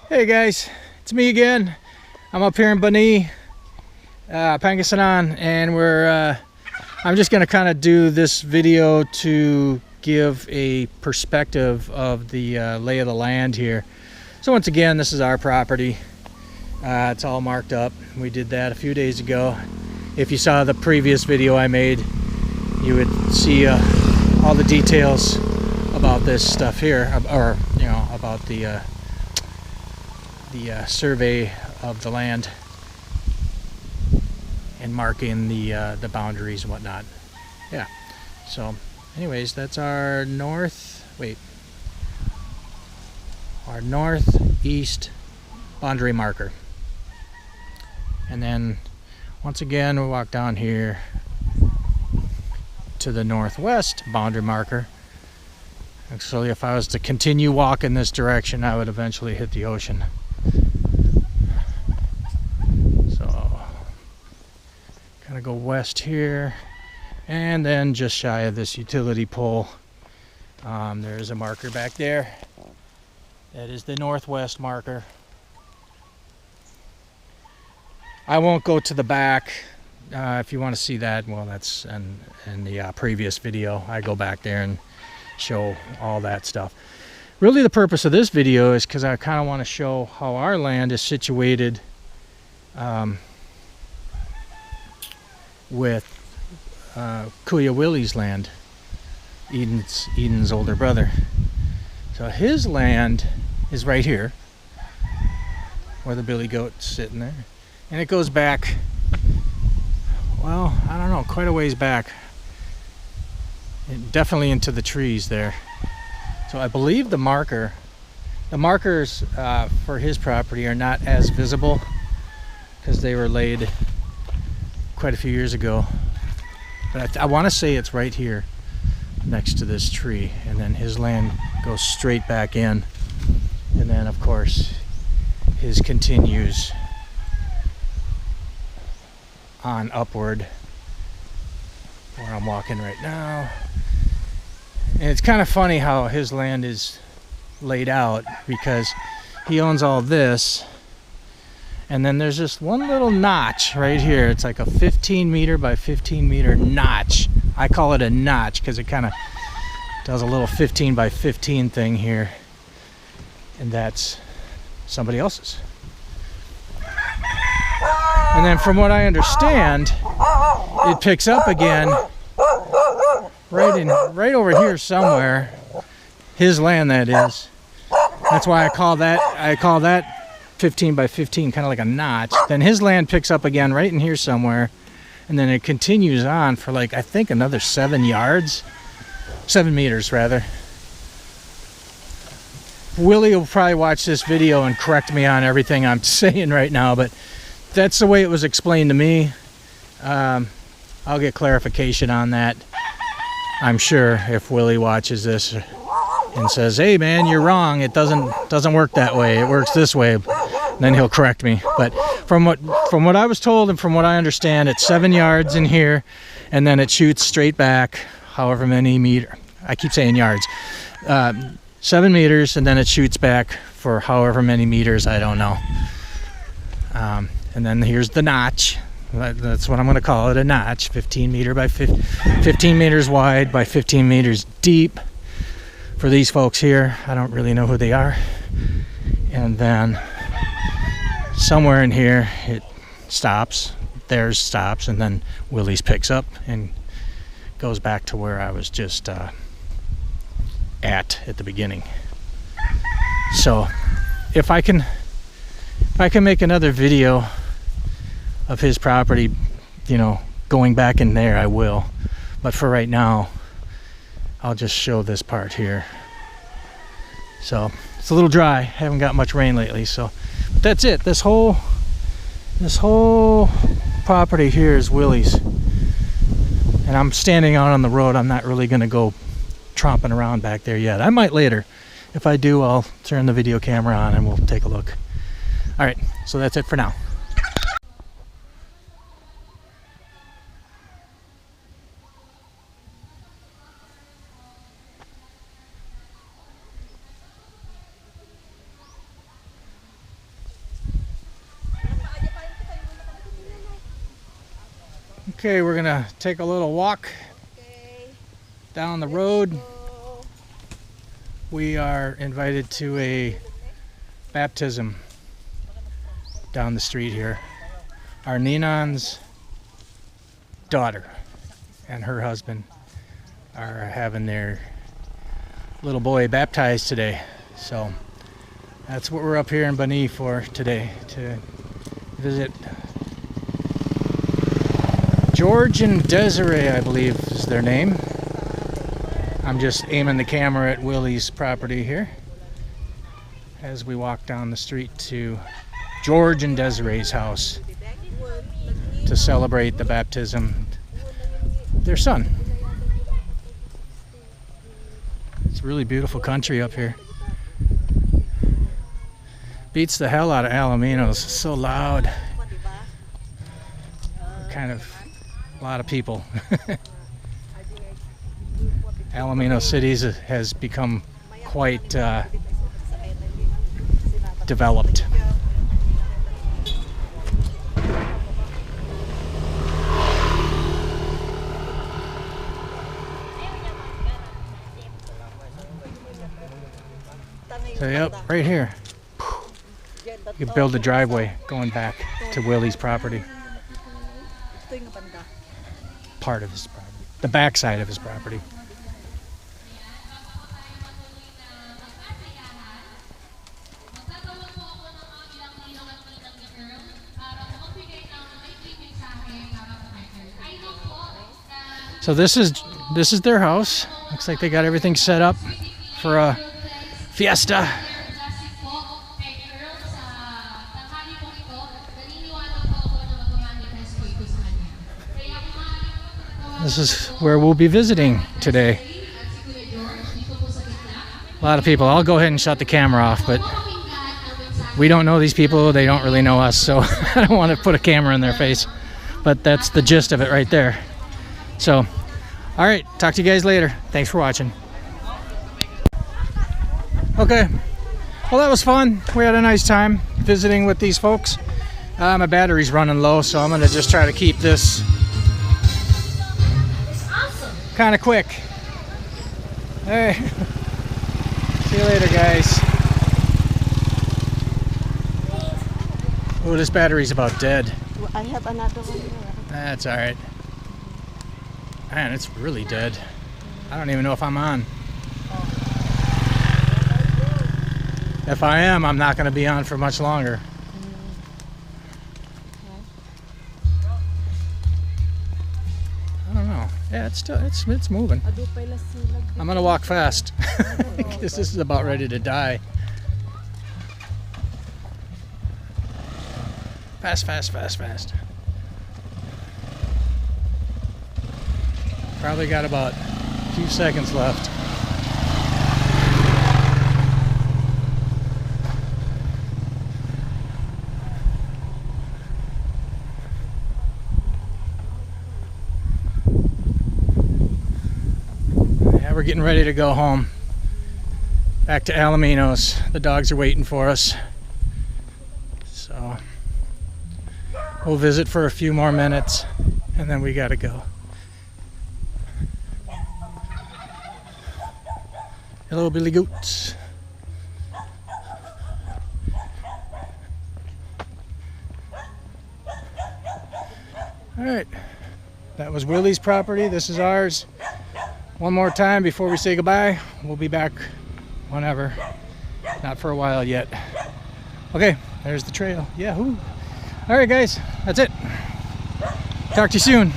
Hey guys, it's me again. I'm up here in Bani, Pangasinan, and I'm just gonna kind of do this video to give a perspective of the lay of the land here. So once again, this is our property. It's all marked up. We did that a few days ago. If you saw the previous video I made, you would see all the details about this stuff here, or about the survey of the land and marking the boundaries and whatnot. Yeah. So, anyways, that's our northeast boundary marker. And then once again, we walk down here to the northwest boundary marker. Actually, if I was to continue walking this direction, I would eventually hit the ocean. So, kind of go west here, and then just shy of this utility pole, there's a marker back there. That is the northwest marker. I won't go to the back. If you want to see that, well, that's in the previous video. I go back there and show all that stuff. Really, the purpose of this video is because I kind of want to show how our land is situated with Kuya Willie's land, Eden's older brother. So his land is right here, where the billy goat's sitting there. And it goes back, well, I don't know, quite a ways back. Definitely into the trees there. So I believe the markers for his property are not as visible because they were laid quite a few years ago. But I want to say it's right here next to this tree. And then his land goes straight back in. And then, of course, his continues on upward where I'm walking right now. And it's kind of funny how his land is laid out, because he owns all this, and then there's just one little notch right here. It's like a 15 meter by 15 meter notch. I call it a notch because it kind of does a little 15 by 15 thing here, and that's somebody else's. And then from what I understand, it picks up again right over here somewhere. His land, that is. That's why I call that 15 by 15, kind of like a notch. Then his land picks up again right in here somewhere, and then it continues on for, like, I think another 7 meters rather. Willie will probably watch this video and correct me on everything I'm saying right now, but that's the way it was explained to me. I'll get clarification on that, I'm sure, if Willie watches this and says, "Hey man, you're wrong, it doesn't work that way, it works this way," then he'll correct me. But from what I was told and from what I understand, it's 7 yards in here, and then it shoots straight back however many meters. I keep saying yards. 7 meters, and then it shoots back for however many meters, I don't know. And then here's the notch. That's what I'm going to call it, a notch. 15 meters wide by 15 meters deep for these folks here. I don't really know who they are. And then somewhere in here it stops. Theirs stops, and then Willie's picks up and goes back to where I was just at the beginning. So if I can make another video of his property, going back in there, I will. But for right now, I'll just show this part here. So it's a little dry. Haven't got much rain lately, so but that's it. This whole property here is Willie's, and I'm standing out on the road. I'm not really gonna go tromping around back there yet. I might later. If I do, I'll turn the video camera on and we'll take a look. All right, so that's it for now. Okay, we're gonna take a little walk down the road. We are invited to a baptism down the street here. Our Ninan's daughter and her husband are having their little boy baptized today. So that's what we're up here in Bani for today, to visit George and Desiree, I believe is their name. I'm just aiming the camera at Willie's property here as we walk down the street to George and Desiree's house to celebrate the baptism of their son. It's a really beautiful country up here. Beats the hell out of Alaminos. It's so loud. Kind of a lot of people. Alaminos cities has become quite developed. So yep, right here. You could build a driveway going back to Willie's property. Part of his property. The backside of his property. So this is their house. Looks like they got everything set up for a fiesta. This is where we'll be visiting today. A lot of people. I'll go ahead and shut the camera off, but we don't know these people. They don't really know us, so I don't want to put a camera in their face. But that's the gist of it right there. So, all right, talk to you guys later. Thanks for watching. Okay, well, that was fun. We had a nice time visiting with these folks. My battery's running low, so I'm gonna just try to keep this kind of quick. Hey, see you later, guys. Oh, this battery's about dead. I have another one here. That's all right. Man, it's really dead. I don't even know if I'm on. If I am, I'm not going to be on for much longer. I don't know. Yeah, it's moving. I'm going to walk fast because this is about ready to die. Fast, fast, fast, fast. Probably got about a few seconds left. Yeah, we're getting ready to go home. Back to Alaminos. The dogs are waiting for us. So we'll visit for a few more minutes and then we gotta go. Hello, Billy Goats. All right, that was Willie's property. This is ours. One more time before we say goodbye. We'll be back whenever. Not for a while yet. Okay, there's the trail. Yahoo! All right, guys, that's it. Talk to you soon.